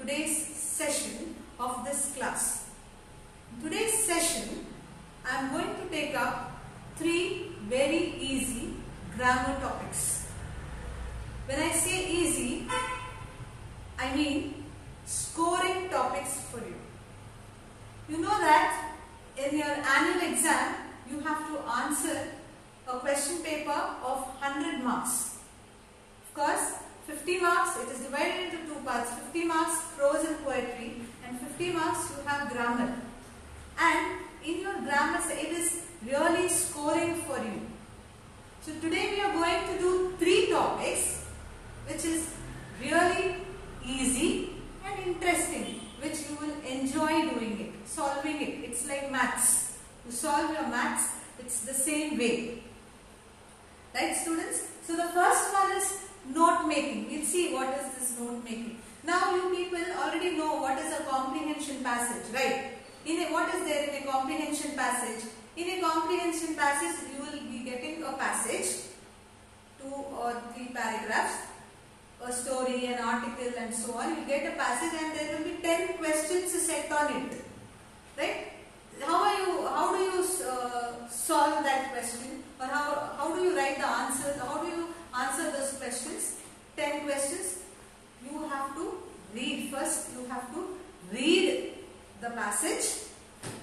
today's session of this class. In today's session, I am going to take up 3 very easy grammar topics. When I say easy, I mean scoring topics for you. You know that in your annual exam, you have to answer a question paper of 100 marks. Of course, 50 marks, it is divided into 2 parts. 50 marks prose and poetry and 50 marks you have grammar. And in your grammar, it is really scoring for you. So today we are going to do 3 topics which is really easy and interesting, which you will enjoy doing it, solving it. It's like maths. You solve your maths, it's the same way. Right, students? So the first one is note making. We'll see what is this note making. Now you people already know what is a comprehension passage, right? What is there in a comprehension passage? In a comprehension passage, you will be getting a passage, 2 or 3 paragraphs, a story, an article and so on. You get a passage and there will be 10 questions set on it, right? How do you solve that question, or how do you write the answer? How do you answer those questions? 10 questions. You have to read first. You have to read the passage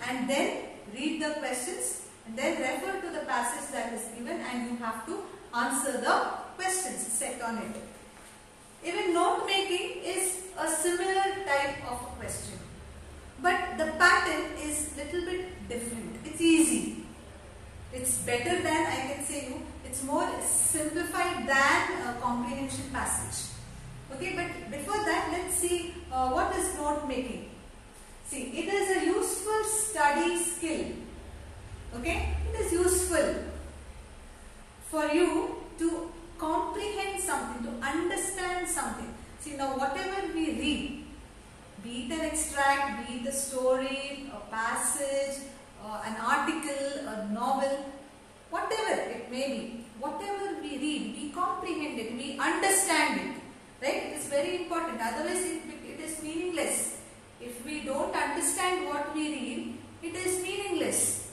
and then read the questions and then refer to the passage that is given and you have to answer the questions set on it. Even note making is a similar type of a question, but the pattern is little bit different. It's easy. It's better than, I can say you, it's more simplified than a comprehension passage. Okay, but before that, let's see what is note making. See, it is a useful study skill. Okay, it is useful for you to comprehend something, to understand something. See, now whatever we read, be it an extract, be it a story, a passage, an article, a novel, whatever it may be, whatever we read, we comprehend it, we understand it, right? It is very important, otherwise it is meaningless. If we don't understand what we read, it is meaningless.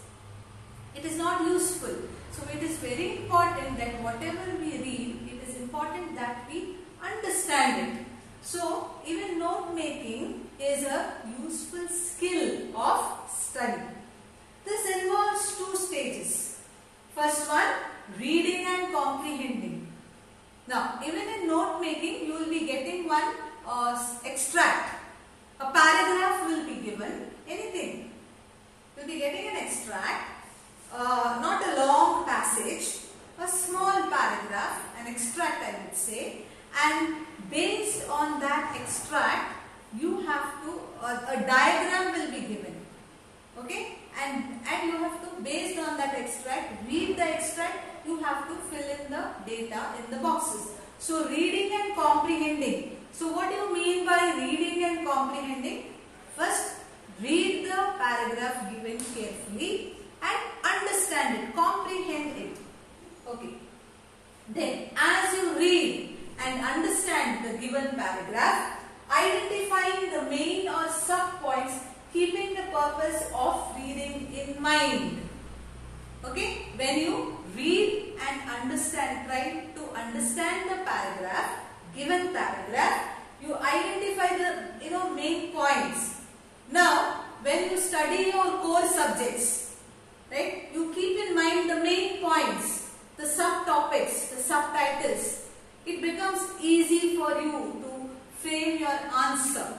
It is not useful. So it is very important that whatever we read, it is important that we understand it. So even note making is a useful skill of study. This involves 2 stages. First one, reading and comprehending. Now, even in note making, you will be getting one extract. A paragraph will be given, anything. You will be getting an extract, not a long passage, a small paragraph, an extract I would say, and based on that extract, you have to, a diagram will be given. Okay? And you have to, based on that extract, read the extract, you have to fill in the data in the boxes. So reading and comprehending. So what do you mean by reading and comprehending? First, read the paragraph given carefully and understand it, comprehend it. Okay. Then as you read and understand the given paragraph, identifying the main or sub points, keeping the purpose of reading in mind. Okay, when you read and understand, try to understand the paragraph, given paragraph, you identify the main points. Now, when you study your core subjects, right, you keep in mind the main points, the subtopics, the subtitles. It becomes easy for you to frame your answer.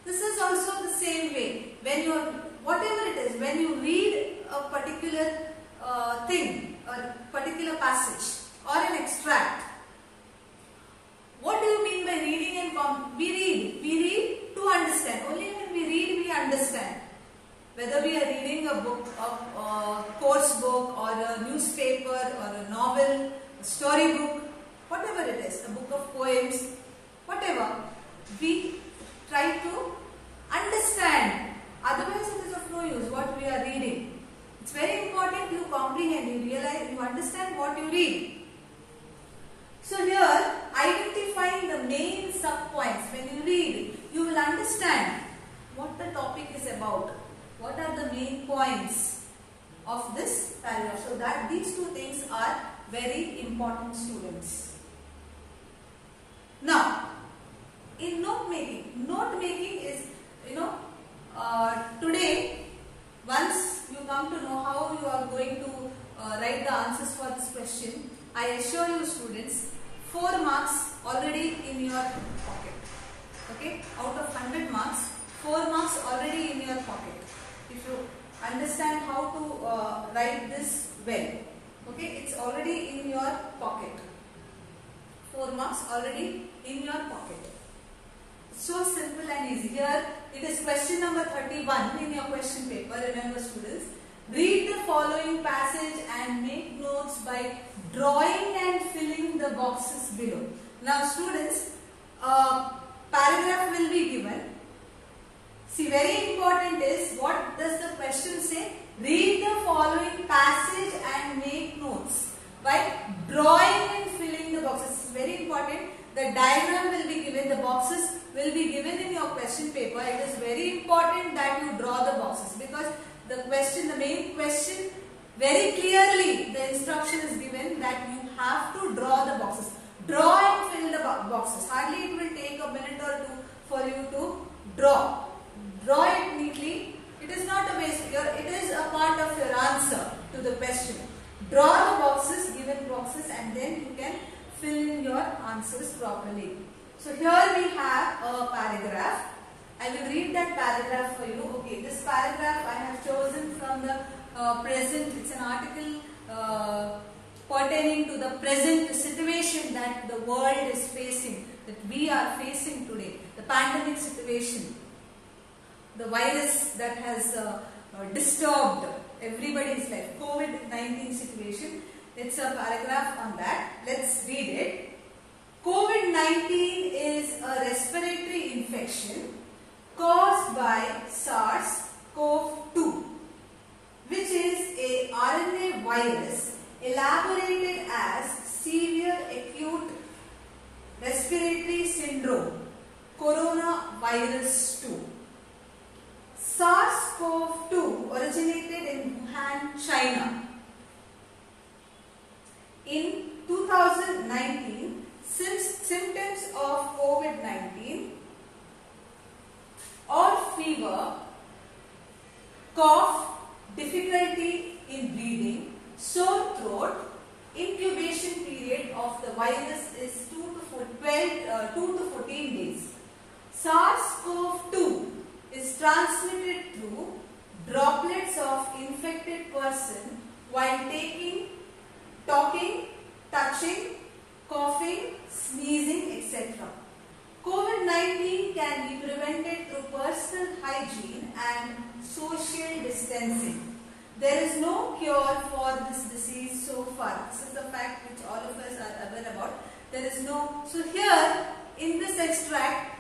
This is also the same way. When you, whatever it is, when you read a particular thing, a particular passage or an extract, what do you mean by reading and we read to understand. Only when we read, we understand. Whether we are reading a book, a course book, or a newspaper, or a novel, a story book, whatever it is, a book of poems, whatever, we try to understand. Otherwise, it is of no use what we are reading. It's very important you comprehend, you realize, you understand what you read. So here, identifying the main sub-points. When you read, you will important, students. Now, in note making is, today, once you come to know how you are going to write the answers for this question, I assure you students, 4 marks already in your pocket. Okay, out of 100 marks, 4 marks already in your pocket. If you understand how to write this well, okay, it's already in your pocket. 4 marks already in your pocket. So simple and easy. Here it is question number 31 in your question paper. Remember students, read the following passage and make notes by drawing and filling the boxes below. Now students, paragraph will be given. See, very important is, what does the question say? Read the following passage and make notes by drawing and filling the boxes. This is very important. The diagram will be given, the boxes will be given in your question paper. It is very important that you draw the boxes, because the main question, very clearly the instruction is given that you have to draw the boxes. Draw and fill the boxes. Hardly it will take a minute or two for you to draw. Draw it neatly. It is not a waste. It is a part of your answer to the question. Draw the boxes, given boxes, and then you can fill in your answers properly. So here we have a paragraph. I will read that paragraph for you. Okay, this paragraph I have chosen from the present. It's an article pertaining to the present situation that the world is facing, that we are facing today. The pandemic situation, the virus that has disturbed everybody's life, COVID-19 situation. It's a paragraph on that. Let's read it. COVID-19 is a respiratory infection caused by SARS-CoV-2, which is a RNA virus elaborated as severe acute respiratory syndrome, coronavirus 2. SARS-CoV-2 originated in Wuhan, China. In 2019, symptoms of COVID-19 or fever, cough, difficulty in breathing, sore throat, incubation period of the virus is 2 to 14 days. SARS-CoV-2 is transmitted through droplets of infected person while talking, touching, coughing, sneezing, etc. COVID-19 can be prevented through personal hygiene and social distancing. There is no cure for this disease so far. This is the fact which all of us are aware about. There is no. So here in this extract,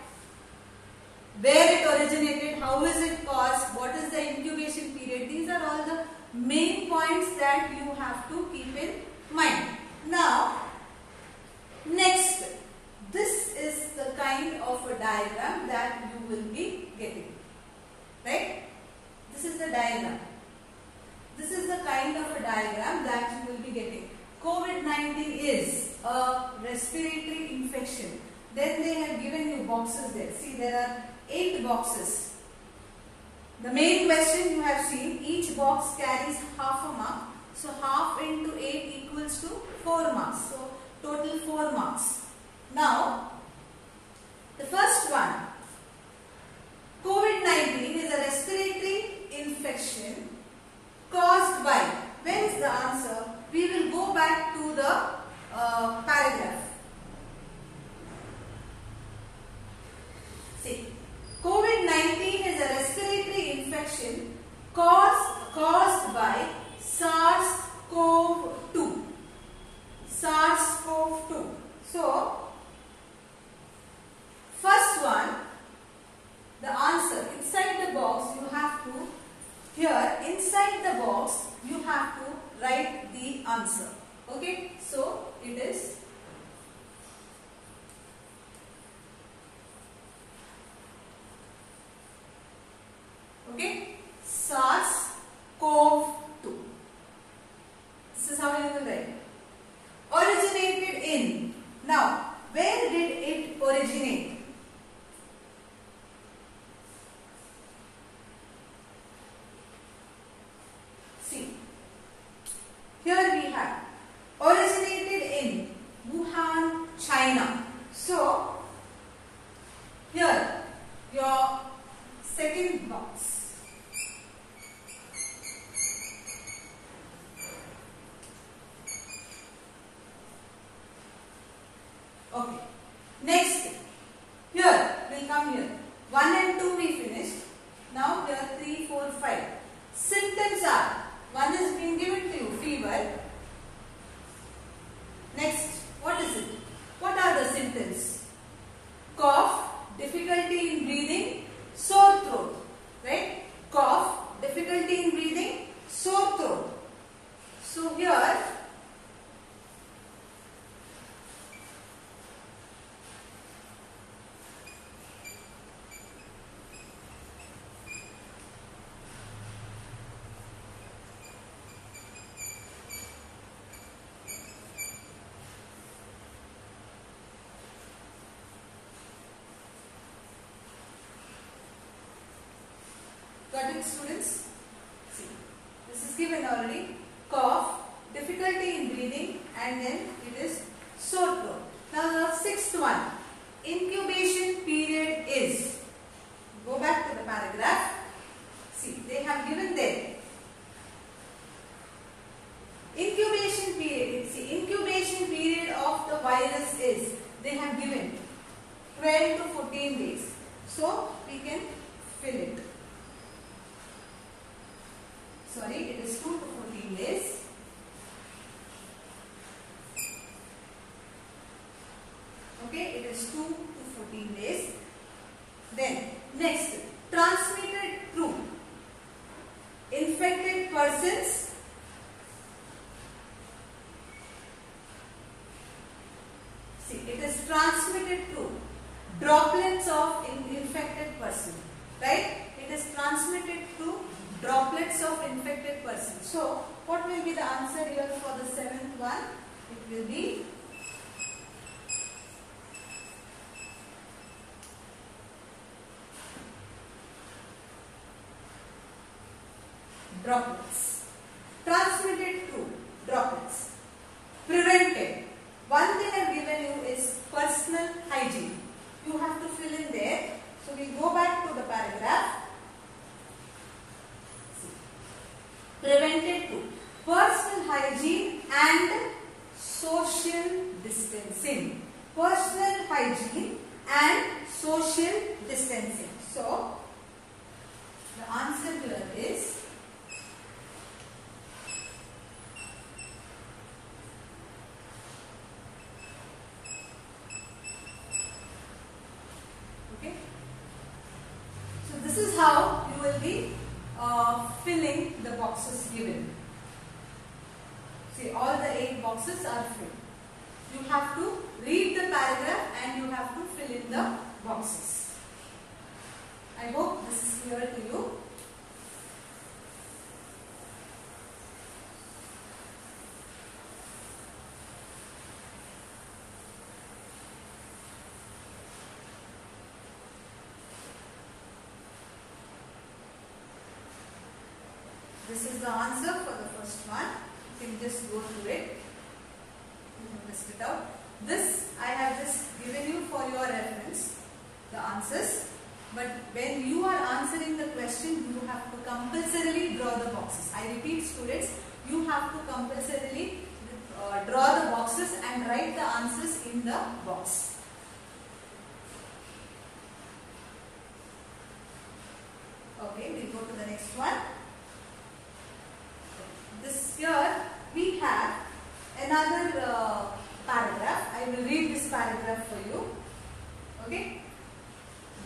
where it originated, how is it caused, what is the incubation period, these are all the main points that you have to keep in mind. Now, next, this is the kind of a diagram that you will be getting, right? This is the diagram. This is the kind of a diagram that you will be getting. COVID-19 is a respiratory infection. Then they have given you boxes there. See, there are 8 boxes. The main question you have seen, each box carries half a mark. So half into 8 equals to 4 marks. So total 4 marks. Now, the first one, COVID-19 is a respiratory infection caused by. Where is the answer? We will go back to the paragraph. See, COVID-19 is a respiratory infection caused by SARS-CoV-2. SARS-CoV-2. So, first one, the answer inside the box you have to, here inside the box you have to write the answer. Okay, so it is okay, SARS-CoV-2. This is how you will write. Originated here we have originated in Wuhan, China. So here your second box. Okay. Next, here we come here. 1 and 2 we finished. Now here 3, 4, 5. Symptoms are, one is being given to you, fever. Next, what is it? What are the symptoms? Cough, difficulty in breathing, sore throat. Right? Cough, difficulty in breathing, sore throat. So here, got it, students? See, this is given already. Cough, difficulty in breathing, and then it is sore throat. Now the sixth one, incubation period is. Go back to the paragraph. See, they have given there. Incubation period. See, incubation period of the virus is. They have given 12 to 14 days. So we can fill it. Sorry, it is 2 to 14 days. Okay, it is 2 to 14 days. Then, next, transmitted through infected persons. See, it is transmitted through droplets of infected person. Right? It is transmitted through droplets of infected persons. So, what will be the answer here for the seventh one? It will be droplets. Transmitted through droplets. Prevented. One thing I have given you is personal hygiene. You have to fill in there. So, we go back to the paragraph. Prevented to personal hygiene and social distancing. Personal hygiene and social distancing. So, the answer here is okay. So, this is how you will be filling the boxes given. See, all the 8 boxes are filled. You have to read the paragraph and you have to fill in the boxes. I hope this is clear to you. This is the answer for the first one. You can just go through it. You can list it out. This I have just given you for your reference, the answers. But when you are answering the question, you have to compulsorily draw the boxes. I repeat, students, you have to compulsorily draw the boxes and write the answers in the box. Okay, we go to the next one. This here we have another paragraph. I will read this paragraph for you. Okay.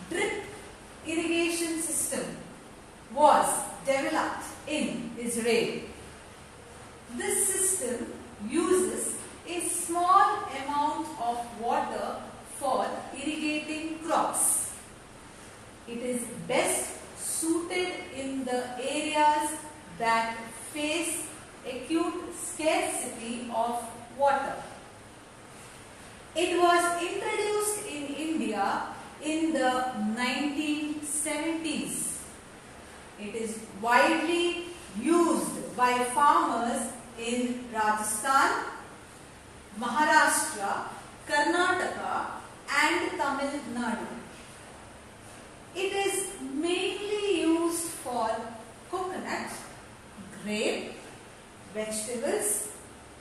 Drip irrigation system was developed in Israel. This system uses a small amount of water for irrigating crops. It is best suited in the areas that face acute scarcity of water. It was introduced in India in the 1970s. It is widely used by farmers in Rajasthan, Maharashtra, Karnataka and Tamil Nadu. It is mainly used for coconut, grape, vegetables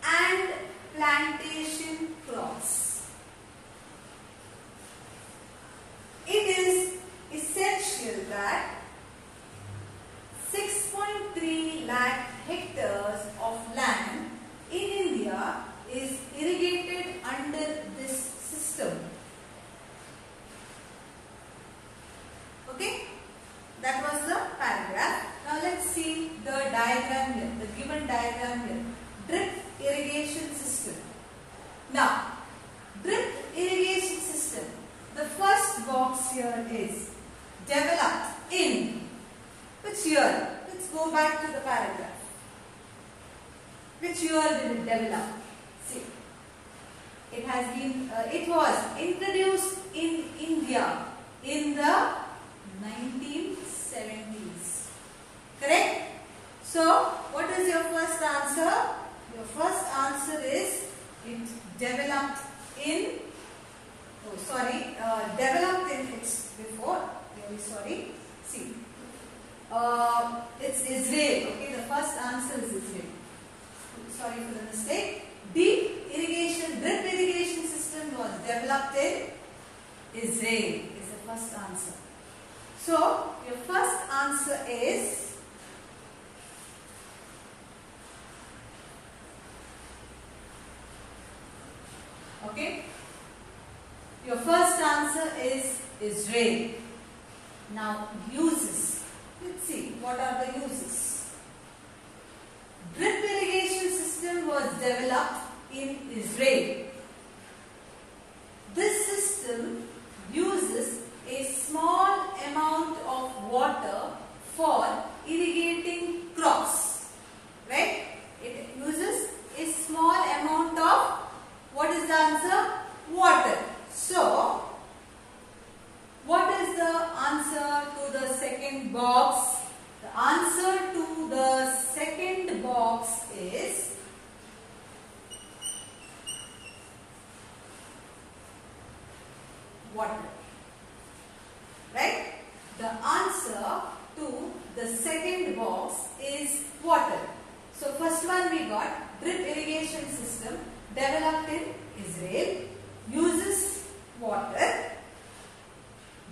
and plantation crops. It is essential that 6.3 lakh hectares of land in India is irrigated under this system. Okay, that was the paragraph. Now let's see the diagram here, the given diagram here. Drip irrigation system. Now, drip irrigation system. The first box here is developed in which year? Let's go back to the paragraph. Which year did it develop? See, it was introduced in India in the 1970s. Correct? So, what is your first answer? Your first answer is it developed in, developed in, it's before, very sorry. See, it's Israel. Okay, the first answer is Israel. Sorry for the mistake. Drip irrigation system was developed in Israel is the first answer. So, your first answer is okay. Your first answer is Israel. Now, uses. Let's see, what are the uses? Drip irrigation system was developed in Israel. This system uses a small amount of water for irrigating crops. Right? It uses a small amount of, what is the answer? Water. So, what is the answer to the second box? The answer to the second box is water. Right? The answer to the second box is water. So, first one we got drip irrigation system developed in Israel, uses water,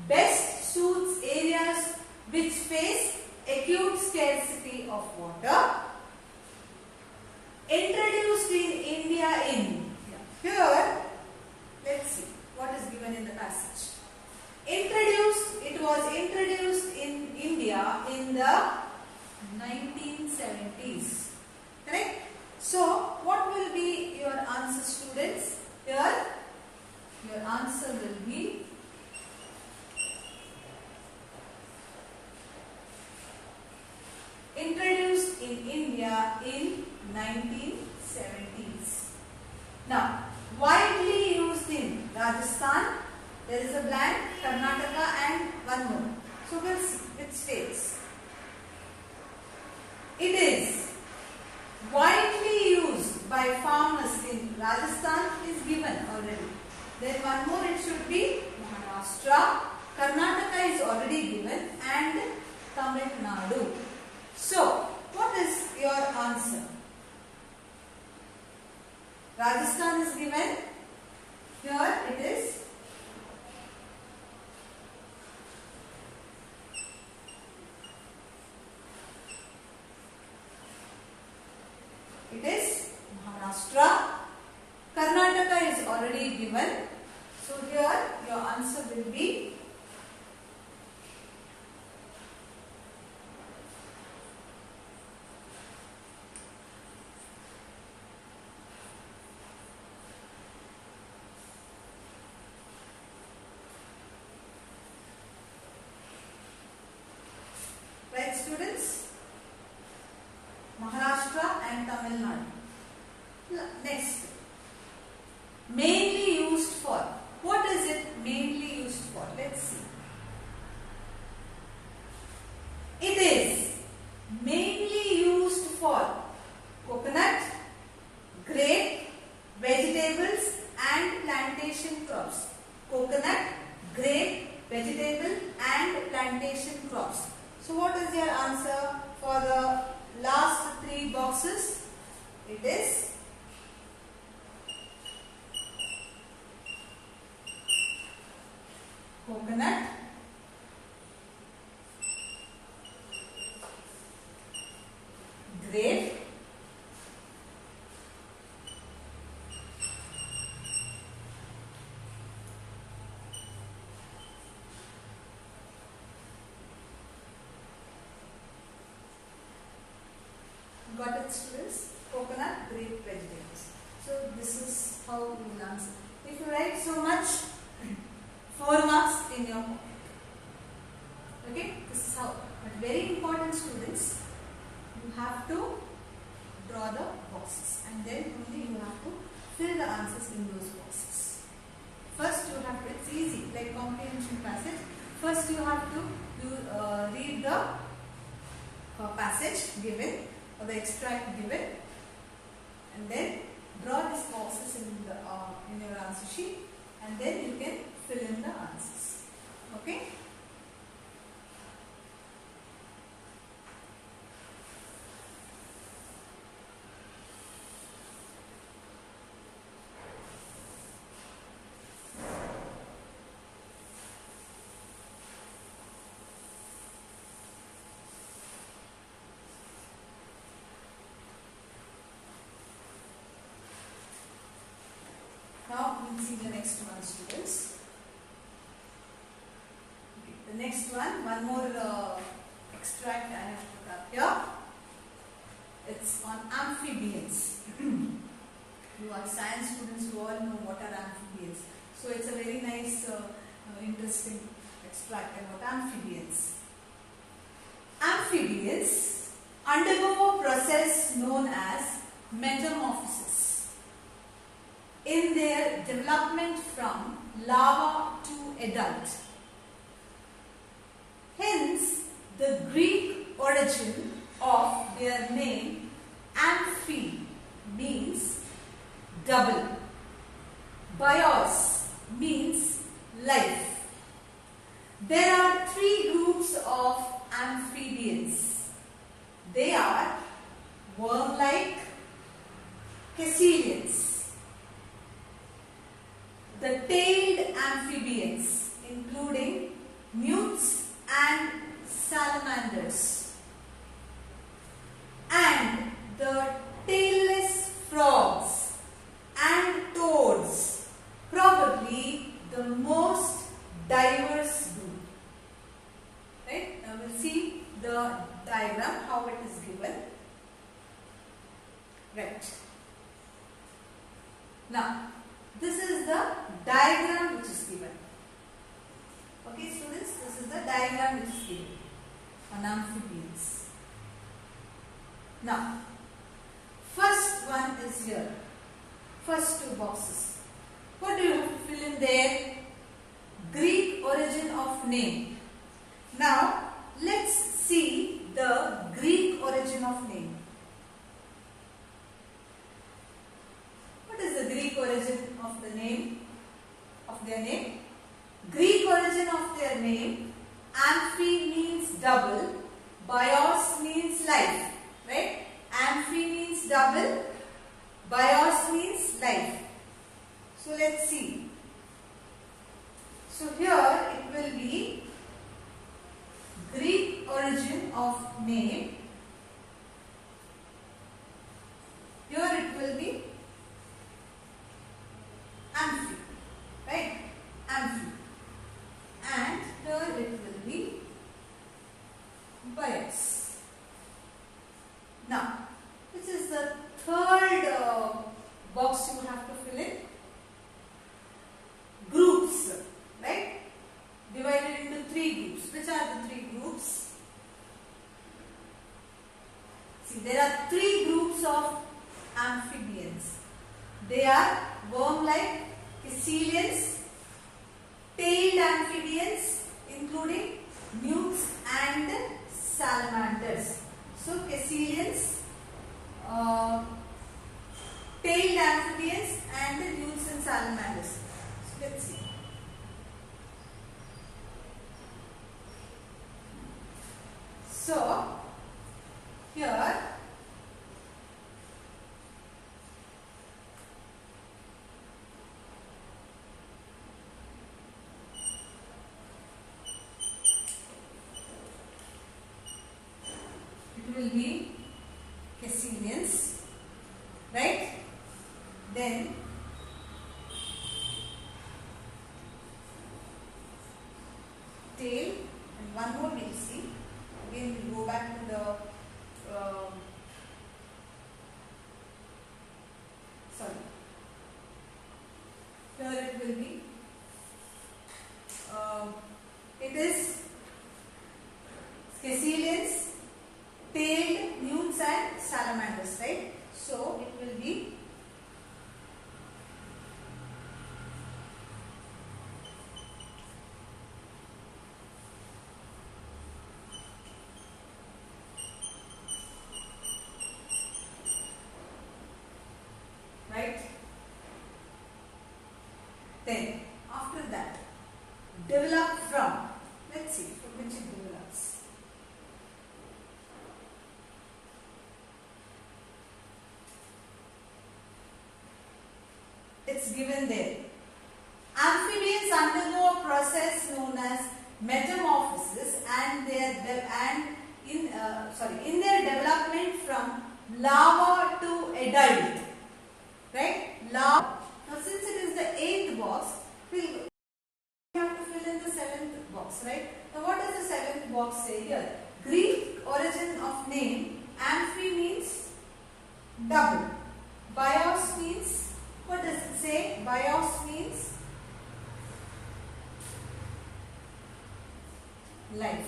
best suits areas which face acute scarcity of water, introduced in India in, here let's see what is given in the passage. It was introduced in India in the 1970s. Correct? So, what will be your answer, students? Here, your answer will be introduced in India in 1970s. Now, widely used in Rajasthan, there is a blank, Karnataka and one more. So, we'll see which states. It is widely used by farmers in Rajasthan is given already. Then one more, it should be Maharashtra, Karnataka is already given and Tamil Nadu. So, what is your answer? Rajasthan is given. Here it is. It is Maharashtra. Karnataka is already given. So, here your answer will be right, students? Maharashtra and Tamil Nadu. Next, mainly used for. What is it mainly used for? Let's see. It is mainly used for coconut, plantation crops. So what is your answer for the last three boxes? It is coconut, grape, got it, students? Coconut, grape, vegetables. So this is how you will answer. If you write so much, 4 marks in your pocket. Okay, this is how. But very important, students, you have to draw the boxes and then only you have to fill the answers in those boxes. First you have to, it's easy, like comprehension passage. First you have to read the passage given or the extract given, and then draw these boxes in your answer sheet, and then you can fill in the answers. Okay? Now we will see the next one, students. Okay, the next one more extract I have put up here. It's on amphibians. You are science students, you all know what are amphibians. So it's a very nice, interesting extract about amphibians. Amphibians undergo a process known as metamorphosis in their development from larva to adult. Hence, the Greek origin of their name amphi means double. Bios means life. There are 3 groups of amphibians. They are worm-like, caecilians, the tailed amphibians, including newts and salamanders, and the tailless frogs and toads, probably the most diverse group. Right? Now we'll see the diagram, how it is given. Right. Now, this is the diagram which is given. Okay, students, this is the diagram which is given on amphibians. Now, first one is here. First 2 boxes. What do you have to fill in there? Greek origin of name. Now, let's see the Greek origin of name. What is the Greek origin of the name? Of their name? Greek origin of their name. Amphi means double. Bios means life. Right? Amphi means double. Bios means life. So let's see. So here it will be Greek origin of name. Here it will be amphi, right? Amphi. And here it will be bios. Now, which is the third box you have to fill in? Groups, right? Divided into 3 groups. Which are the 3 groups? See, there are 3 groups of amphibians. They are worm-like, caecilians, tailed amphibians, including newts and salamanders. So, caecilians, tailed amphibians, and newts and salamanders. So, let's see. Here it will be Caecilians, right? Then tail, and one more we'll see. Again we'll go back to the here it will be it is Caecilians, tailed newts and salamanders, right? So it will be right. Then after that, develop from. Let's see from which it develops. It's given there. Amphibians undergo a process known as metamorphosis, and in their development from larva to adult. Right? Larva. Now, since it is the 8th box, we have to fill in the 7th box, right? Now, what does the 7th box say here? Greek origin of name. Amphi means double. Bios means, what does it say? Bios means life.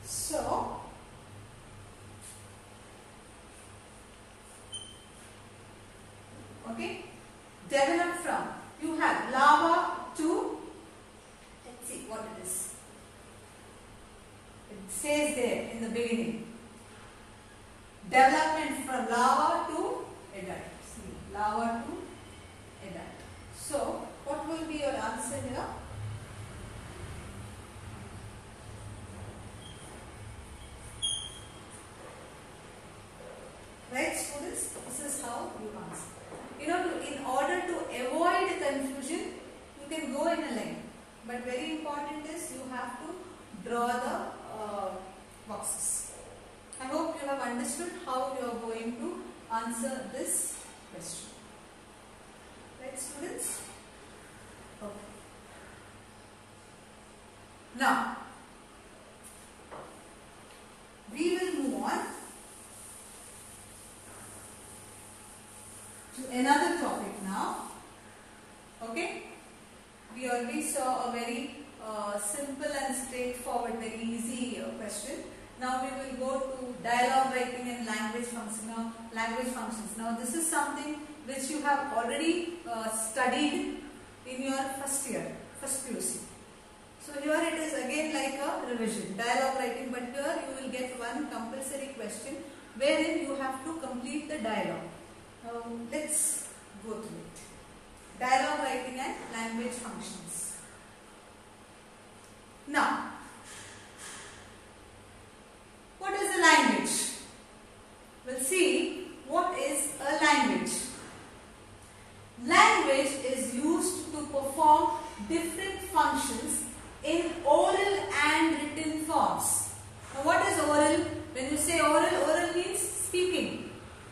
So, okay, develop from. You have larva to, let's see what it is. It says there in the beginning. Development from larva to adult. See, larva to adult. So, what will be your answer here? Right, students? This is how you answer. In order to avoid confusion, you can go in a line. But very important is you have to draw the boxes. I hope you have understood how you are going to answer this question. Right, students? Okay. Now, we will move on to another topic now. Okay? We already saw a very simple and straightforward, very easy question. Now we will go to dialogue writing and language functions. Now this is something which you have already studied in your first year, first PUC. So here it is again like a revision, dialogue writing, but here you will get one compulsory question wherein you have to complete the dialogue. Now let's go through it. Dialogue writing and language functions. Now, what is a language? We'll see what is a language. Language is used to perform different functions in oral and written forms. Now what is oral? When you say oral, oral means speaking.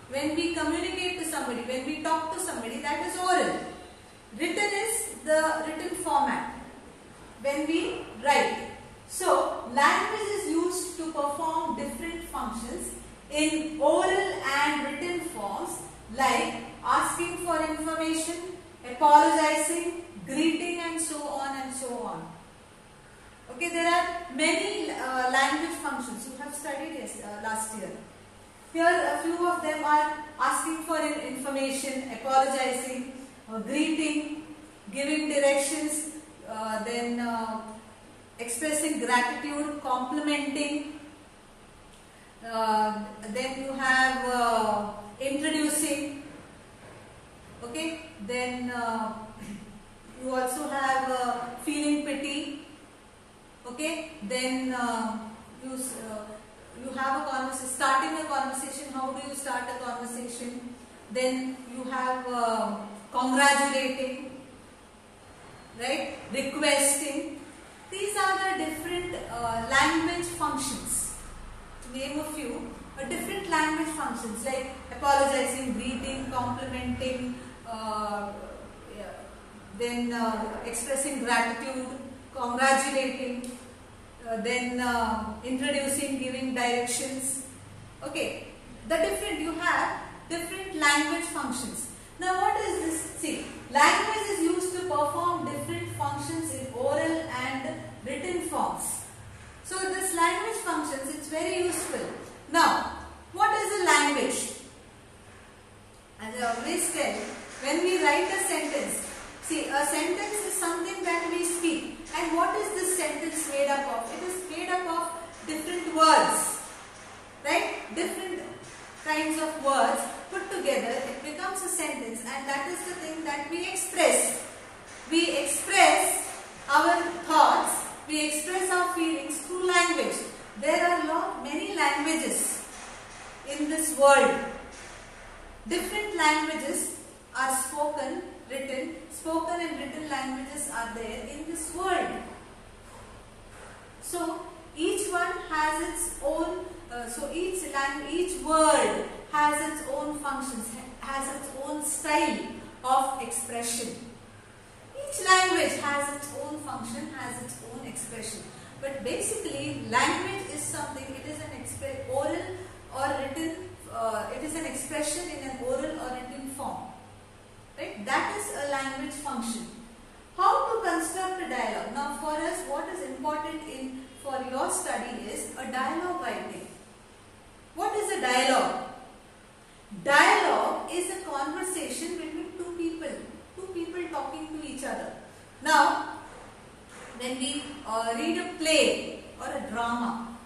When we communicate to somebody, when we talk to somebody, that is oral. Written is the written format. When we write. So, language is used to perform different functions in oral and written forms like asking for information, apologizing, greeting, and so on and so on. Okay, there are many language functions you have studied last year. Here a few of them are asking for information, apologizing, greeting, giving directions, then expressing gratitude, complimenting, then you have introducing, okay, then you also have feeling pity, okay, then you have a conversation, starting a conversation. How do you start a conversation? Then you have congratulating, right? Requesting. These are the different language functions. To name a few, different language functions like apologizing, greeting, complimenting, then expressing gratitude, congratulating, then introducing, giving directions. Okay, you have different language functions. Now what is this? See, language is used to perform different functions in oral and written forms. So this language functions, it's very useful. Now, what is a language? As I always tell, when we write a sentence, see, a sentence is something that we speak. And what is this sentence made up of? It is made up of different words, right? Different kinds of words put together, it becomes a sentence, and that is the thing that we express. We express our thoughts, we express our feelings through language. There are many languages in this world. Different languages are spoken and written languages are there in this world. So each one has its own, each word has its own functions, has its own style of expression. Each language has its own function, has its own expression. But basically, language is something, it is an oral or written, it is an expression in an oral or written form. Right? That is a language function. How to construct a dialogue? Now for us, what is important for your study is a dialogue writing. What is a dialogue? Dialogue is a conversation between two people talking to each other. Now, when we read a play or a drama,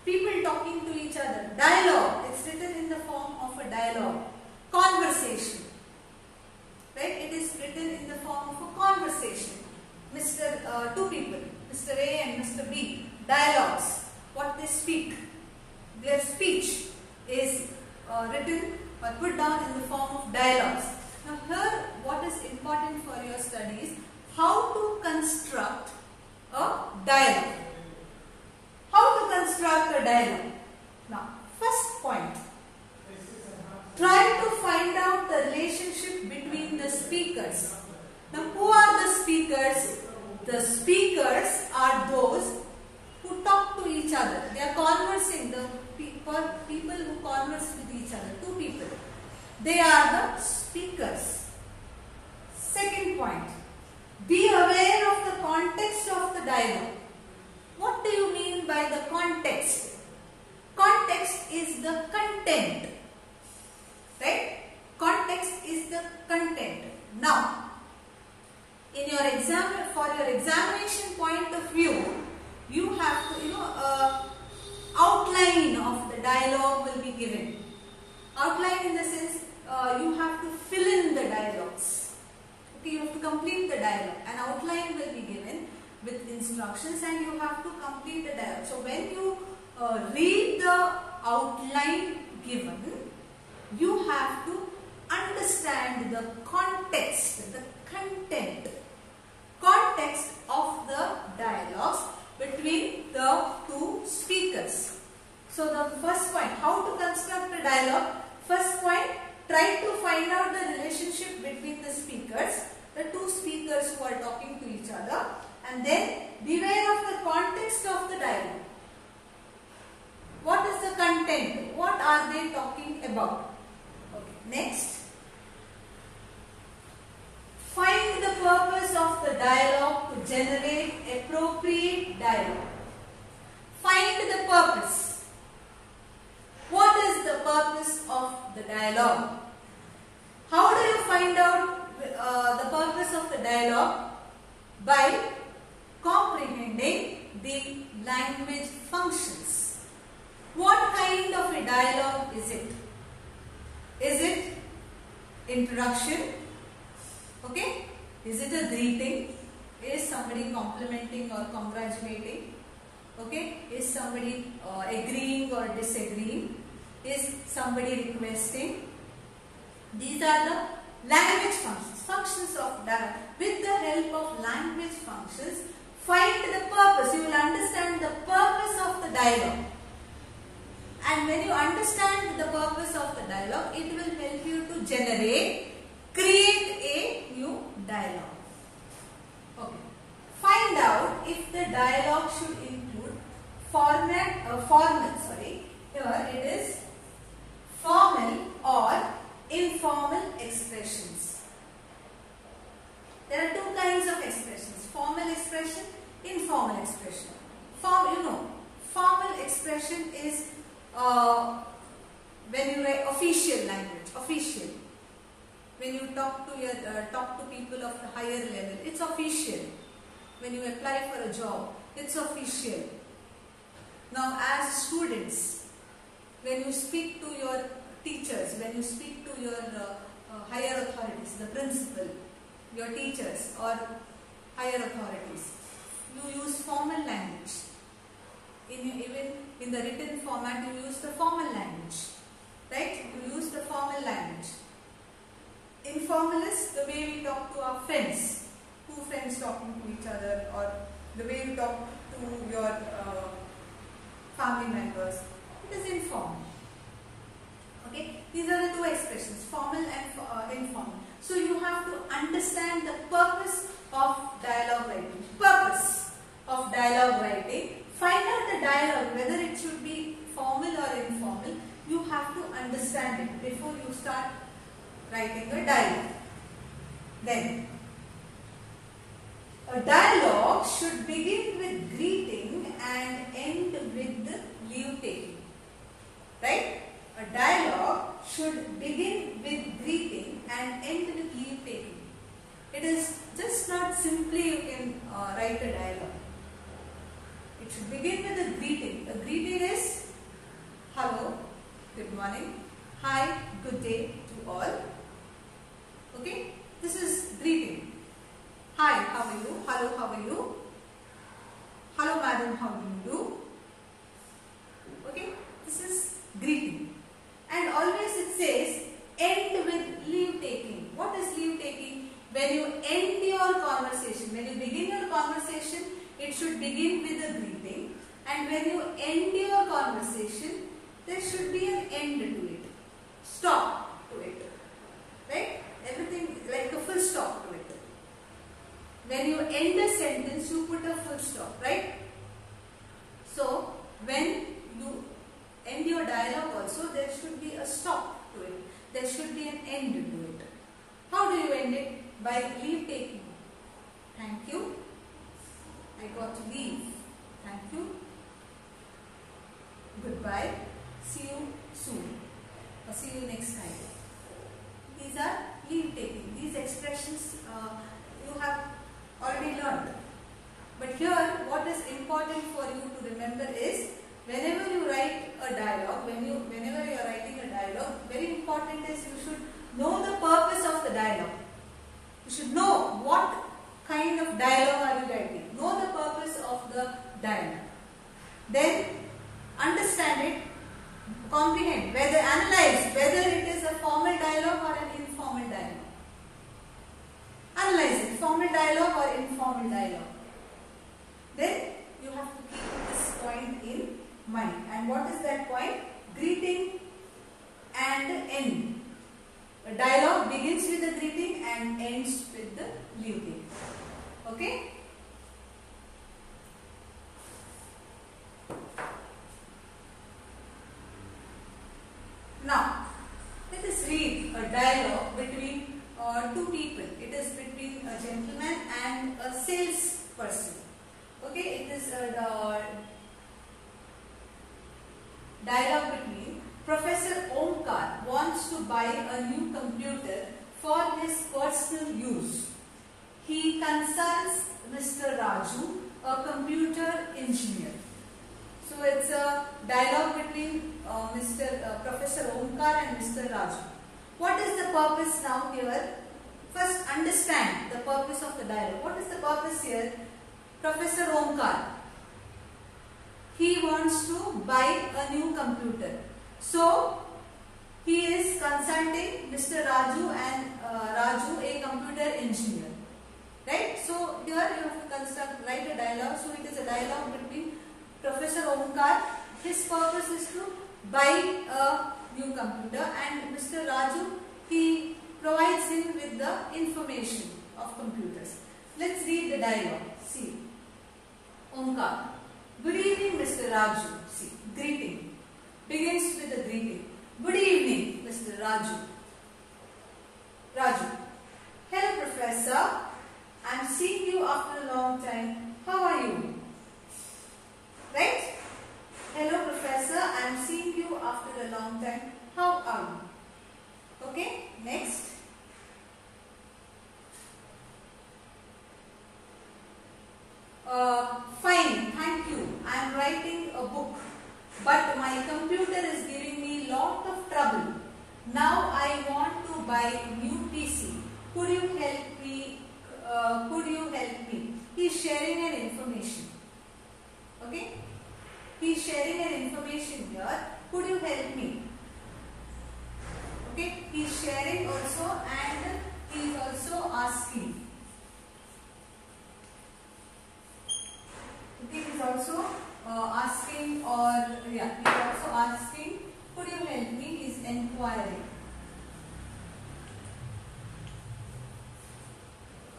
people talking to each other, dialogue, it's written in the form of a dialogue. Conversation, right? It is written in the form of a conversation. Two people, Mr. A and Mr. B, dialogues, what they speak, their speech is written or put down in the form of dialogues. Now here, what is important for your studies, how to construct a dialogue. How to construct a dialogue? Now, first point, try to find out the relationship between the speakers. Now, who are the speakers? The speakers are those who talk to each other. They are conversing, the people who converse with each other, two people. They are the speakers. Second point, be aware of the context of the dialogue. What do you mean by the context? Context is the content. Right? Context is the content. Now, in your for your examination point of view, you have to, outline of the dialogue will be given. Outline in the sense, you have to fill in the dialogues. Okay, you have to complete the dialogue. An outline will be given with instructions and you have to complete the dialogue. So when you read the outline given, you have to understand the context, the context of the dialogues between the two speakers. So the first point, how to construct a dialogue. First point, try to find out the relationship between the speakers, the two speakers who are talking to each other, and then beware of the context of the dialogue. What is the content? What are they talking about? Okay. Next, find the purpose of the dialogue to generate appropriate dialogue. Find the purpose. What is the purpose of the dialogue? How do you find out the purpose of the dialogue? By comprehending the language functions. What kind of a dialogue is it? Is it introduction? Okay? Is it a greeting? Is somebody complimenting or congratulating? Okay, is somebody agreeing or disagreeing? Is somebody requesting? These are the language functions. Functions of dialogue. With the help of language functions, find the purpose. You will understand the purpose of the dialogue. And when you understand the purpose of the dialogue, it will help you to create a new dialogue. Okay. Find out if the dialogue should include Here it is formal or informal expressions. There are two kinds of expressions: formal expression, informal expression. Formal expression is when you write official language, official. When you talk to people of the higher level, it's official. When you apply for a job, it's official. Now, as students, when you speak to your teachers, when you speak to your higher authorities, the principal, your teachers or higher authorities, you use formal language. Even in the written format, you use the formal language, right? You use the formal language. Informal is the way we talk to our friends, two friends talking to each other, or the way you talk to your family members. It is informal. Okay, these are the two expressions, formal and informal. So you have to understand the purpose of dialogue writing. Purpose of dialogue writing. Find out the dialogue, whether it should be formal or informal. You have to understand it before you start writing a dialogue. Then, a dialogue should begin with greeting and end with leave taking. Right? A dialogue should begin with greeting and end with leave taking. It is just not simply you can write a dialogue. It should begin with a greeting. A greeting is hello, good morning, hi, good day to all. Okay, this is greeting. Hi, how are you? Hello, how are you? Hello, madam, how do you do? Okay, this is greeting. And always it says end with leave taking. What is leave taking? When you end your conversation, when you begin your conversation, it should begin with a greeting. And when you end your conversation, there should be an end to it. Stop to it. Right? Everything like a full stop to it. When you end a sentence, you put a full stop. Right? So, when you end your dialogue also, there should be a stop to it. There should be an end to it. How do you end it? By leave taking. Thank you. I got to leave. Thank you. Goodbye. See you soon. Or see you next time. These are leave taking. These expressions you have already learned. But here, what is important for you to remember is, whenever you write a dialogue, whenever you are writing a dialogue, very important is you should know the purpose of the dialogue. You should know what kind of dialogue are you writing. Know the purpose of the dialogue. Then understand it, comprehend, analyze whether it is a formal dialogue or an informal dialogue. Analyze it, formal dialogue or informal dialogue. Then you have to keep this point in mind. And what is that point? Greeting and end. A dialogue begins with the greeting and ends with the leaving. Okay? Now, let us read a dialogue between two people. It is between a gentleman and a salesperson. Okay, it is a dialogue between Professor Omkar wants to buy a new computer for his personal use. He consults Mr. Raju, a computer engineer. So it's a dialogue between Professor Omkar and Mr. Raju. What is the purpose now here? First, understand the purpose of the dialogue. What is the purpose here? Professor Omkar. he wants to buy a new computer. So he is consulting Mr. Raju and Raju, a computer engineer. Right? So here you have to write a dialogue. So it is a dialogue between Professor Omkar. His purpose is to buy a new computer, and Mr. Raju, he provides him with the information of computers. Let's read the dialogue. See. Omkar. Good evening, Mr. Raju. See, greeting. Begins with a greeting. Good evening, Mr. Raju. Raju. Hello, Professor. I'm seeing you after a long time. How are you? Right? Hello, Professor. I'm seeing you after a long time. How are you? Okay, next. Fine, thank you. I am writing a book, but my computer is giving me lot of trouble. Now I want to buy a new PC. Could you help me? He's sharing an information. Okay? He's sharing an information here. Could you help me? Okay? He's sharing also, and he's also asking. Okay, he's also asking, he's also asking, could you help me? He's inquiring.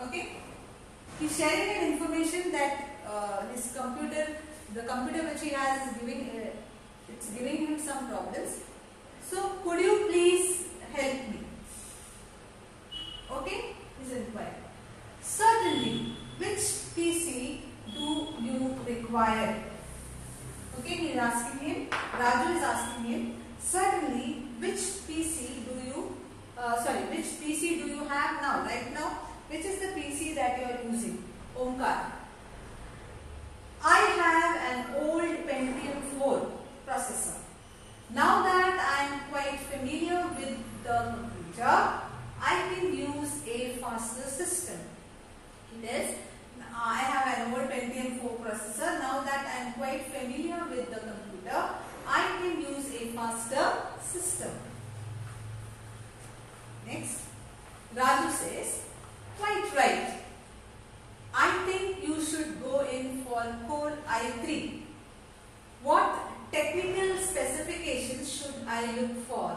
Okay, he's sharing an information that his computer, the computer which he has is giving, it's giving him some problems. So, could you please help me? Okay, he's inquiring. Certainly, which PC do you require? Okay, he is asking him. Raju is asking him. Certainly, which PC do you? Which PC do you have now? Right now, which is the PC that you are using? Omkar. I have an old Pentium 4 processor. Now that I am quite familiar with the computer, I can use a faster system. It is. I have an old Pentium 4 processor. Now that I am quite familiar with the computer, I can use a faster system. Next, Raju says, quite right. I think you should go in for Core i3. What technical specifications should I look for?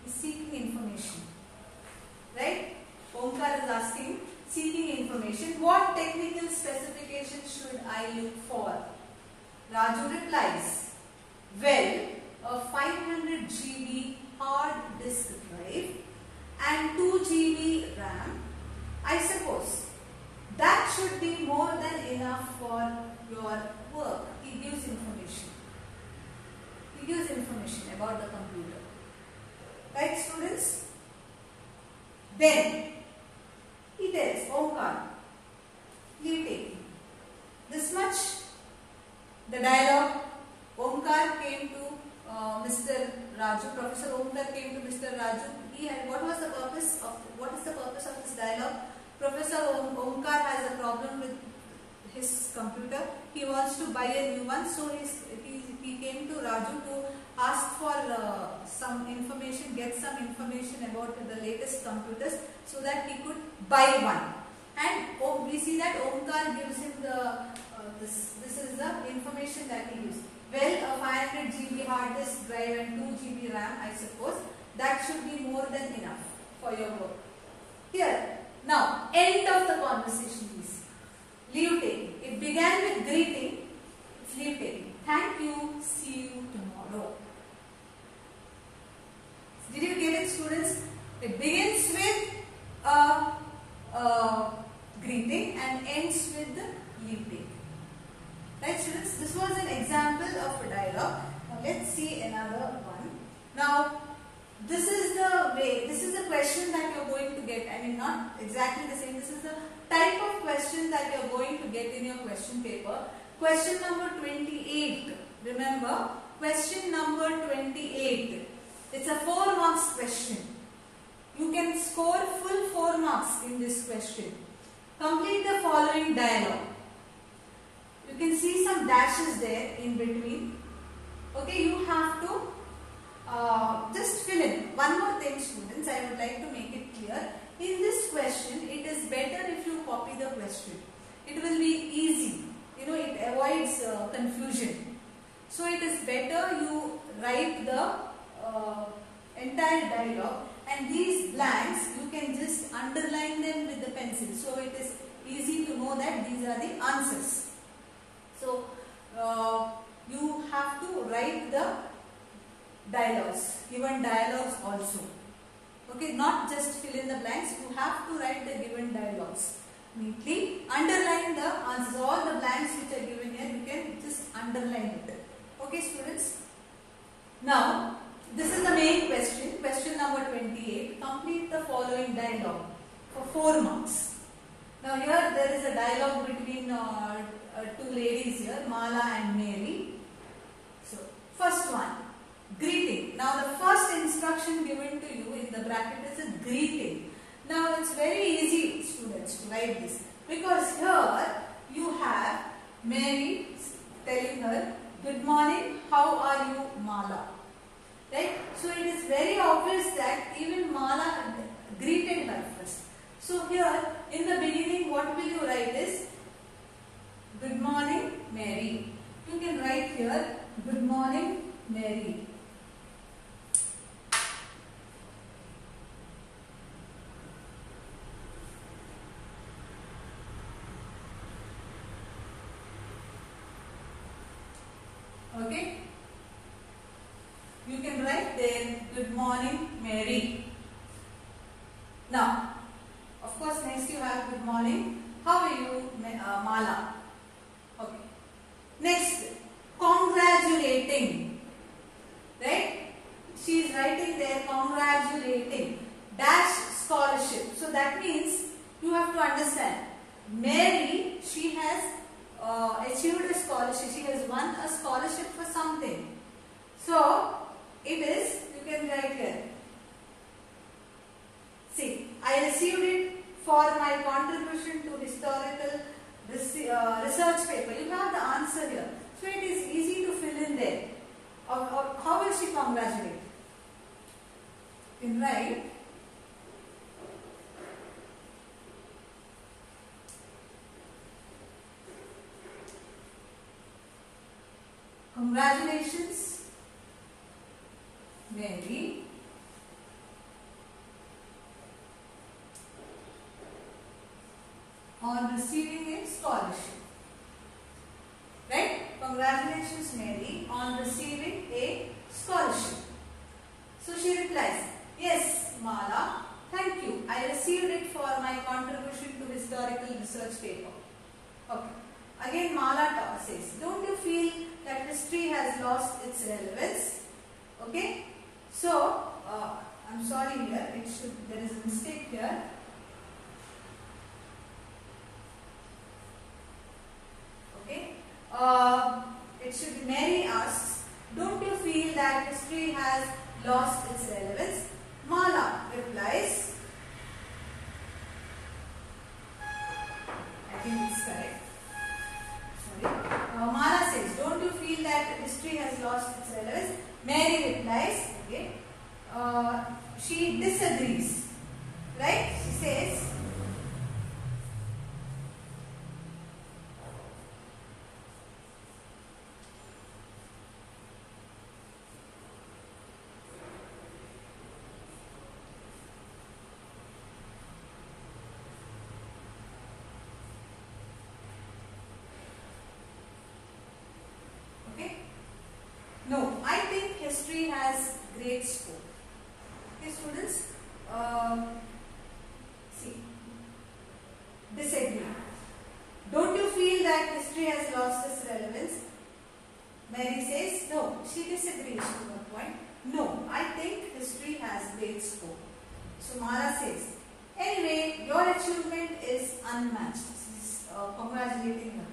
He's seeking information. Right? Omkar is asking, seeking information. What technical specifications should I look for? Raju replies, well, a 500 GB hard disk drive and 2 GB RAM, I suppose. That should be more than enough for your work. He gives information. He gives information about the computer. Right, students? Then, he tells Omkar, leave taking. This much, the dialogue. Omkar came to Mr. Raju. Professor Omkar came to Mr. Raju. What is the purpose of this dialogue? Professor Omkar has a problem with his computer. He wants to buy a new one, so he came to Raju to ask for some information, get some information about the latest computers, so that he could buy one. And we see that Omkar gives him the this is the information that he gives. Well, a 500 GB hard disk drive and 2 GB RAM, I suppose, that should be more than enough for your work. Here, now, end of the conversation is leave taking. It began with greeting, it's leave taking. Thank you, see you tomorrow. Did you get it, students? It begins with a greeting and ends with the leave taking. Right, students? This was an example of a dialogue. Now, let's see another one. Now, this is the question that you are going to get. I mean, not exactly the same. This is the type of question that you are going to get in your question paper. Question number 28. Remember, question number 28. It's a 4 marks question. You can score full 4 marks in this question. Complete the following dialogue. You can see some dashes there in between. Okay, you have to just fill in. One more thing, students, I would like to make it clear. In this question, it is better if you copy the question. It will be easy. You know, it avoids confusion. So it is better you write the entire dialogue, and these blanks you can just underline them with the pencil. So it is easy to know that these are the answers. So you have to write the dialogues, given dialogues also. Okay, not just fill in the blanks, you have to write the given dialogues neatly. Underline the answers. All the blanks which are given here, you can just underline it. Okay, students. Now, this is the main question. Question number 28. Complete the following dialogue for 4 marks. Now, here there is a dialogue between two ladies here, Mala and Mary. So, first one, greeting. Now, the first instruction given to you in the bracket is a greeting. Now, it's very easy, students, to write this, because here you have Mary telling her, good morning, how are you, Mala? Right? So, it is very obvious that even Mala greeted her first. So, here in the beginning, what will you write is, good morning, Mary. You can write here, good morning, Mary. Okay? You can write there, good morning, Mary. Now, of course, next you have good morning. How are you, Mala? Okay. Next, congratulating. Right? She is writing there, congratulating. Dash scholarship. So that means you have to understand. Mary, she has achieved a scholarship. She has won a scholarship for something. So, it is, you can write here. See, I received it for my contribution to historical research paper. You have the answer here. So, it is easy to fill in there. Or how will she congratulate? You can write, congratulations, Mary, on receiving a scholarship. Right? Congratulations, Mary, on receiving a scholarship. So she replies, yes, Mala, thank you. I received it for my contribution to historical research paper. Okay. Again, Mala says, don't you feel that history has lost its relevance? Okay. So, I'm sorry here, there is a mistake here. Okay. It should be, Mary asks, don't you feel that history has lost its relevance? Mala replies, I think it's correct. Sorry. Mala says, don't you feel that history has lost its relevance? Mary replies, okay, she disagrees. Right? She says, no, I think history has great scope. Okay, students, see, disagree. Don't you feel that history has lost its relevance? Mary says, no, she disagrees to the point. No, I think history has great scope. So Mala says, anyway, your achievement is unmatched. She's congratulating her.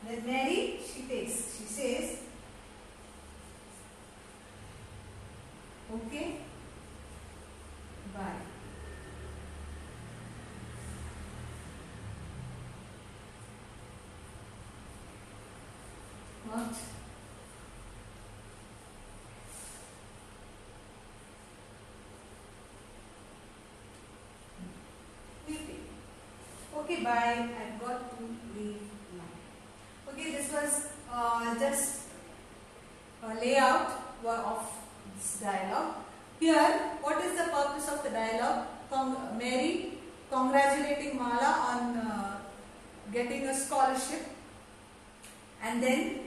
Then Mary, she says, okay, bye. not okay, bye. I've got to leave now. Okay, this was just a layout of this dialogue. Here, what is the purpose of the dialogue? Mary congratulating Mala on getting a scholarship, and then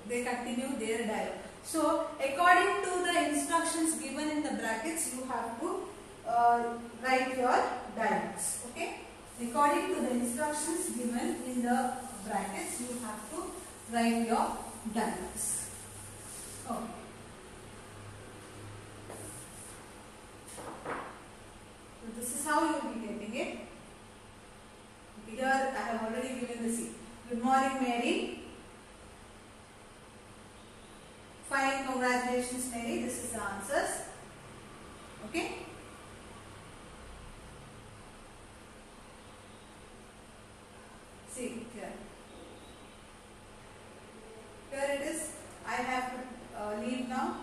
they continue their dialogue. So, according to the instructions given in the brackets, you have to write your dialogues. Okay? According to the instructions given in the brackets, you have to write your dialogues. Okay. So this is how you will be getting it. Okay, here I have already given the scene. Good morning, Mary. Fine, congratulations, Mary. This is the answers. Okay. See here. Here it is. I have to leave now.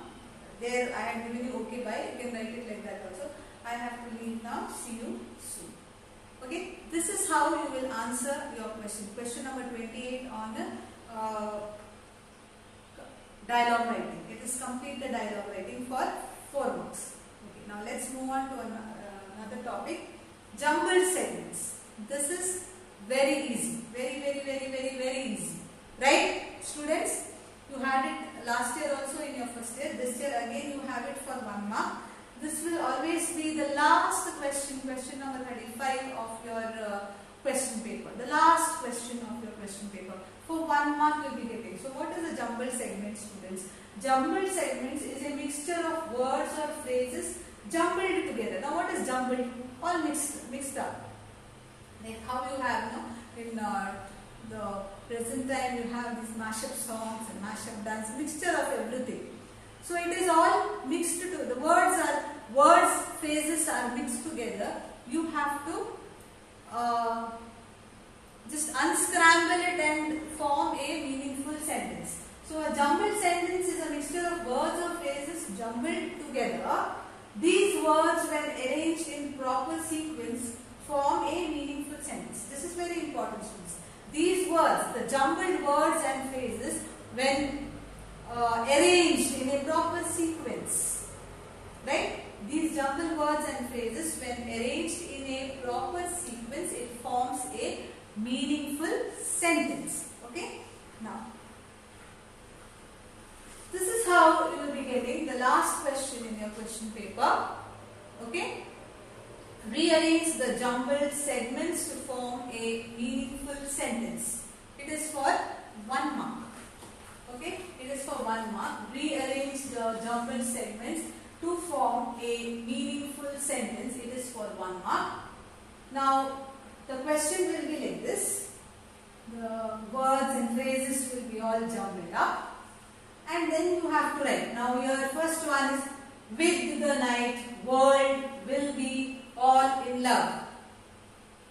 There I have given you okay bye. You can write it like that also. I have to leave now. See you soon. Okay. This is how you will answer your question. Question number 28 on the dialogue writing. It is complete the dialogue writing for 4 marks. Okay. Now let's move on to another topic. Jumbled segments. This is very easy. Very easy. Right, students? You had it last year also in your first year. This year again you have it for 1 mark. This will always be the last question, question number 35 of your question paper. The last question of your question paper. For 1 mark you will be getting. So what is a jumbled segment, students? Jumbled segments is a mixture of words or phrases jumbled together. Now what is jumbled? All mixed up. Like how you have in the present time you have these mashup songs and mashup dance, mixture of everything. So it is all mixed to the words, phrases are mixed together. You have to just unscramble it and form a meaningful sentence. So a jumbled sentence is a mixture of words or phrases jumbled together. These words, when arranged in proper sequence, form a meaningful sentence. This is very important, students. These words, the jumbled words and phrases, when arranged in a proper sequence, right? These jumbled words and phrases, when arranged in a proper sequence, it forms a meaningful sentence. Okay? Now, this is how you will be getting the last question in your question paper. Okay? Rearrange the jumbled segments to form a meaningful sentence. It is for 1 mark. Okay? It is for 1 mark. Rearrange the jumbled segments to form a meaningful sentence. It is for 1 mark. Now, the question will be like this. The words and phrases will be all jumbled up. And then you have to write. Now, your first one is, with the night, world will be all in love.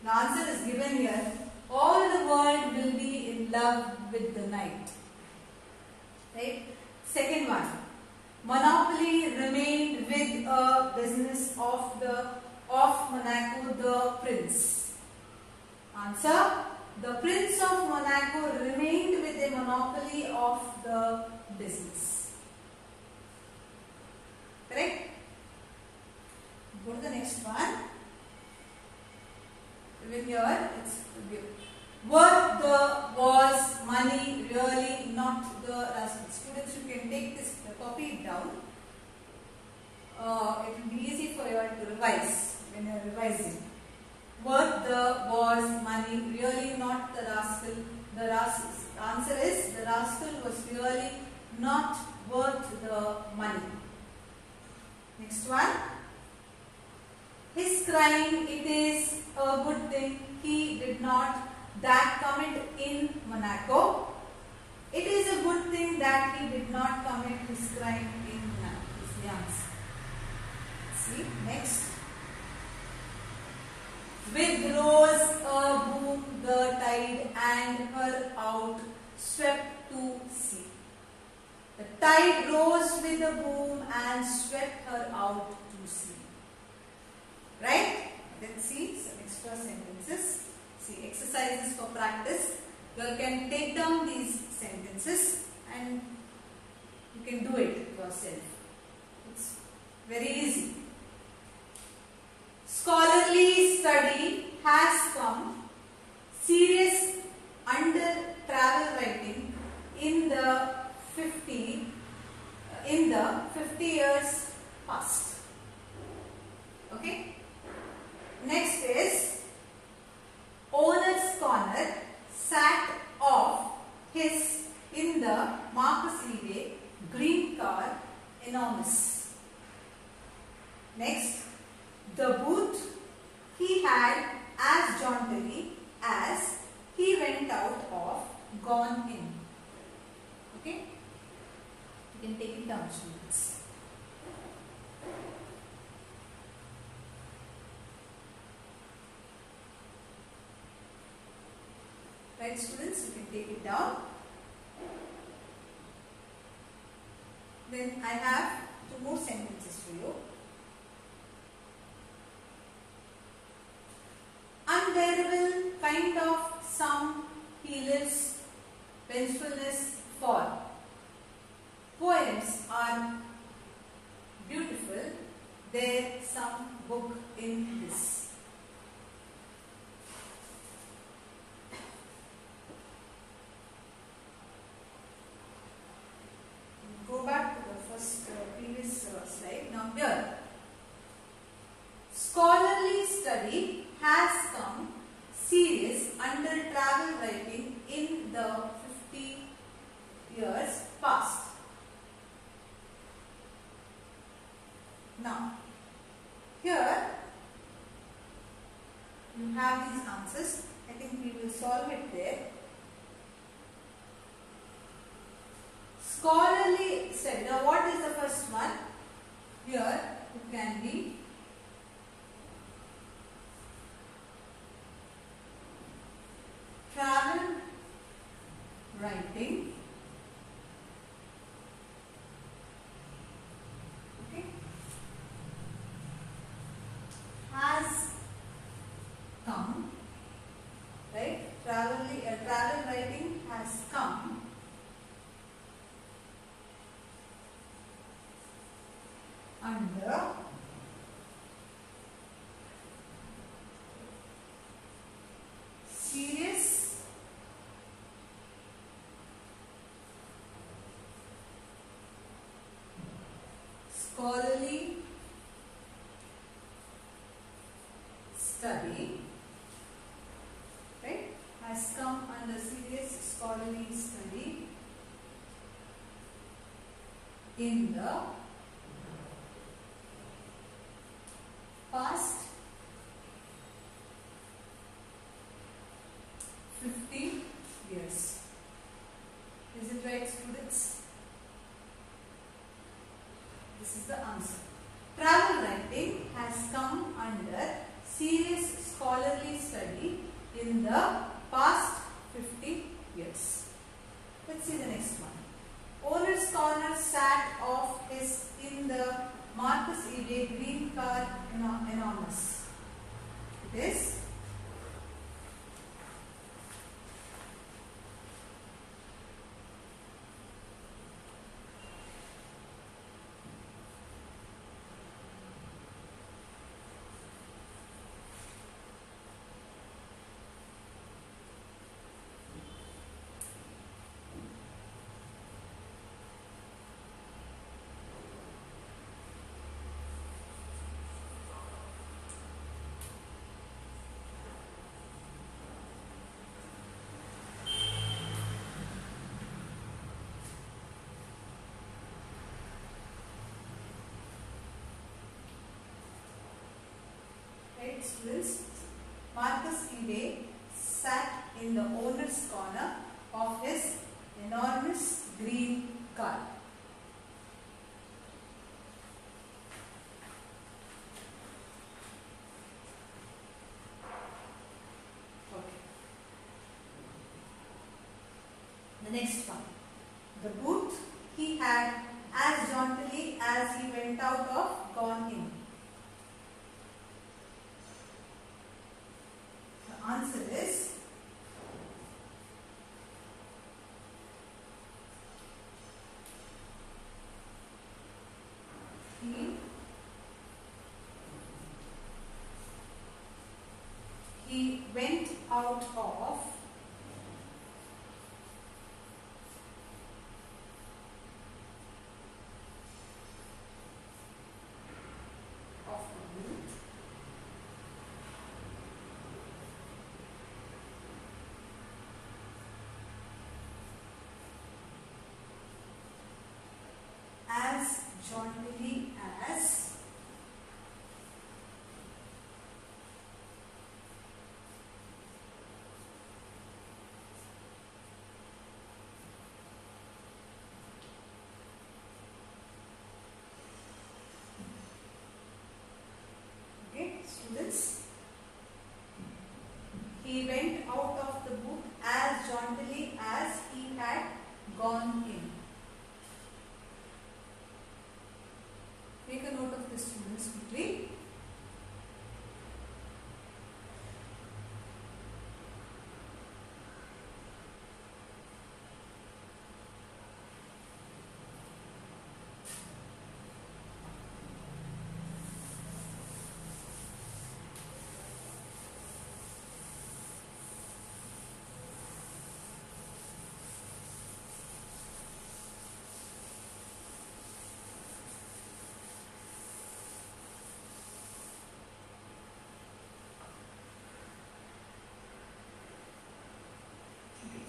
The answer is given here. All the world will be in love with the night. Right? Second one. Monopoly remained with a business of Monaco, the prince. Answer. The prince of Monaco remained with a monopoly of the business. Correct? Go to the next one. Even here, it's worth the was money really not the rascal. Students, you can take this, copy it down. It will be easy for you to revise when you are revising. Worth the was money really not the rascal. The answer is the rascal was really not worth the money. Next one. His crime, it is a good thing he did not that commit in Monaco. It is a good thing that he did not commit his crime in Monaco. Is the answer. See, next. With rose a boom the tide and her out swept to sea. tide rose with a boom and swept her out to sea. Right? Let's see some extra sentences. See, exercises for practice. You all can take down these sentences and you can do it yourself. It's very easy. Scholarly study has come serious under travel writing in the 50 years past. Okay. Next is owner's corner sat off his in the Marcus eBay green car enormous. Next, the booth he had as jauntily as he went out of gone in. Okay? You can take it down, students. Right, students, you can take it down. Then I have two more sentences for you. Unbearable kind of some he lives, vengefulness for. Poems are beautiful, there's some book in this. Go back to the first previous slide. Now here, scholarly study has come serious under travel writing in the 50 years past. Now, here you have these answers. I think we will solve it there. Scholarly study. Now, what is the first one? Here it can be travel writing. Okay. Has come. Right? Travel writing has come under serious scholarly study, right, has come under serious scholarly study in the past 50 years. Is it right, students? This is the answer. Travel writing has come under serious scholarly study in the past 50 years. Let's see the next one. Owner's corner sat off his in the Marcus eBay green car enormous. It is students. Marcus eBay sat in the owner's corner of his enormous green car. Okay. The next one. The booth he had out of gone in? The answer is he went out of the booth as jauntily as students, he went out of the book as jauntily as he had gone in. Make a note of this, students, quickly.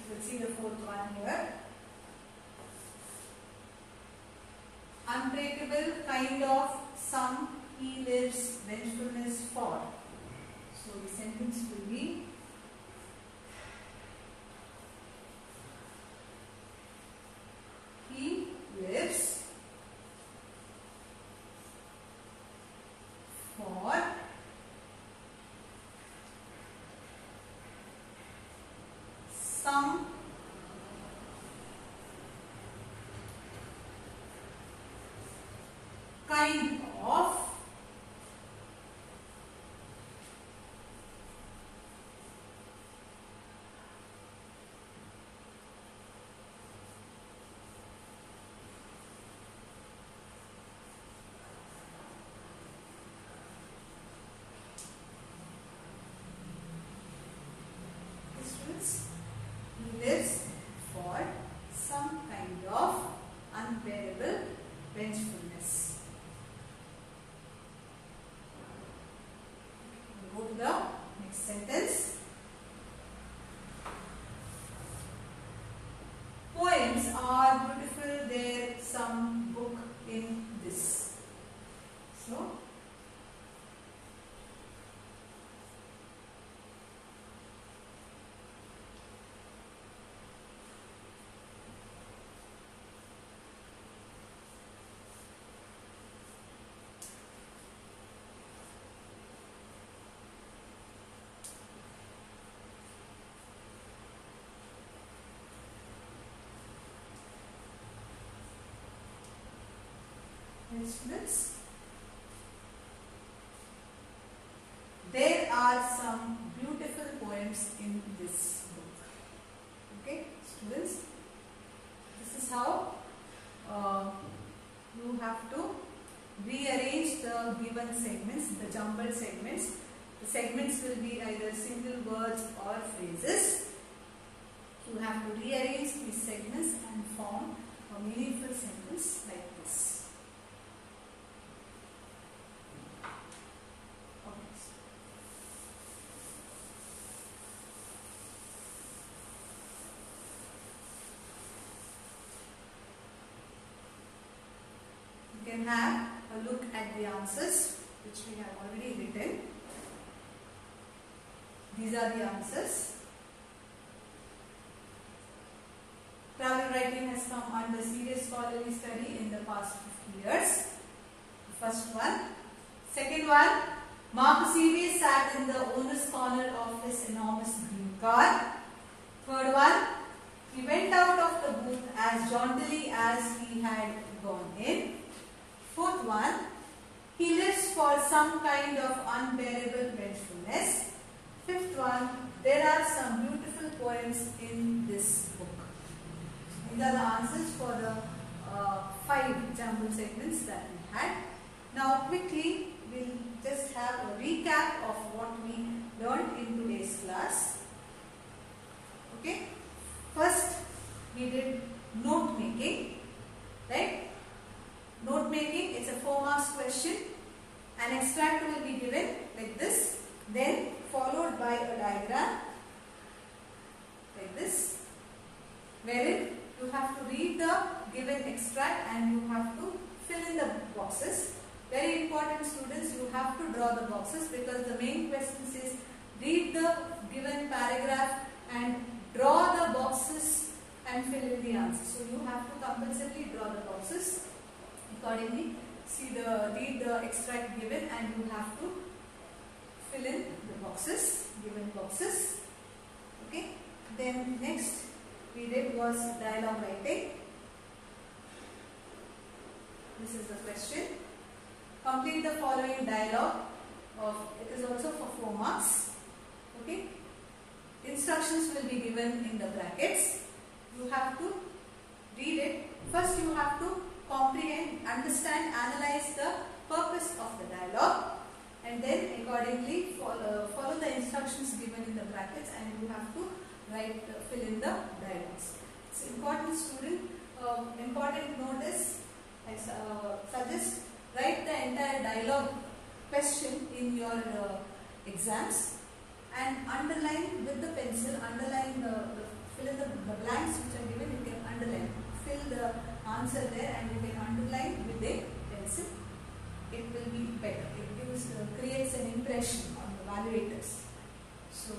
Let's see the fourth one here. Unbreakable kind of some he lives vengefulness for. So the sentence will be he lives for some kind of he lives for some kind of unbearable vengefulness. Go to the next sentence. Poems are beautiful, there's some book in this. So, students, there are some beautiful poems in this book. Okay, students, this is how you have to rearrange the given segments, the jumbled segments. The segments will be either single words or phrases. You have to rearrange these segments and form a meaningful sentence like this. You can have a look at the answers which we have already written. These are the answers. Travel writing has come under serious scholarly study in the past 50 years. The first one. Second one, Marcus Aurelius sat in the owner's corner of his enormous green car. Third one, he went out of the booth as jauntily as he had gone in. Fourth one, some kind of unbearable vengefulness. Fifth one, there are some beautiful poems in this book. These are the answers for the 5 jumble segments that we had. Now quickly we'll just have a recap of what we learned in today's class. Okay. First we did note making, right? Note making is a 4 marks question. An extract will be given like this, then followed by a diagram like this, wherein you have to read the given extract and you have to fill in the boxes. Very important, students, you have to draw the boxes because the main question says read the given paragraph and draw the boxes and fill in the answer. So you have to compulsorily draw the boxes accordingly. Read the extract given and you have to fill in the boxes, given boxes. Okay. Then next we did was dialogue writing. This is the question. Complete the following dialogue. It is also for 4 marks. Okay. Instructions will be given in the brackets. You have to read it. First you have to comprehend, understand, analyze the purpose of the dialogue, and then accordingly follow the instructions given in the brackets, and you have to fill in the dialogues. It's important, student. Important note is, I suggest write the entire dialogue question in your exams and underline with the pencil. Underline fill in the blanks which are given. You can underline. Fill the answer there and you can underline with a pencil. It will be better. It creates an impression on the evaluators. So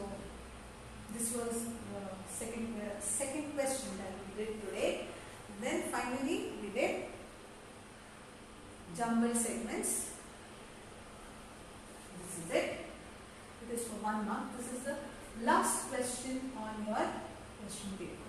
this was the second question that we did today. Then finally we did jumble segments. This is it. It is for 1 mark. This is the last question on your question paper.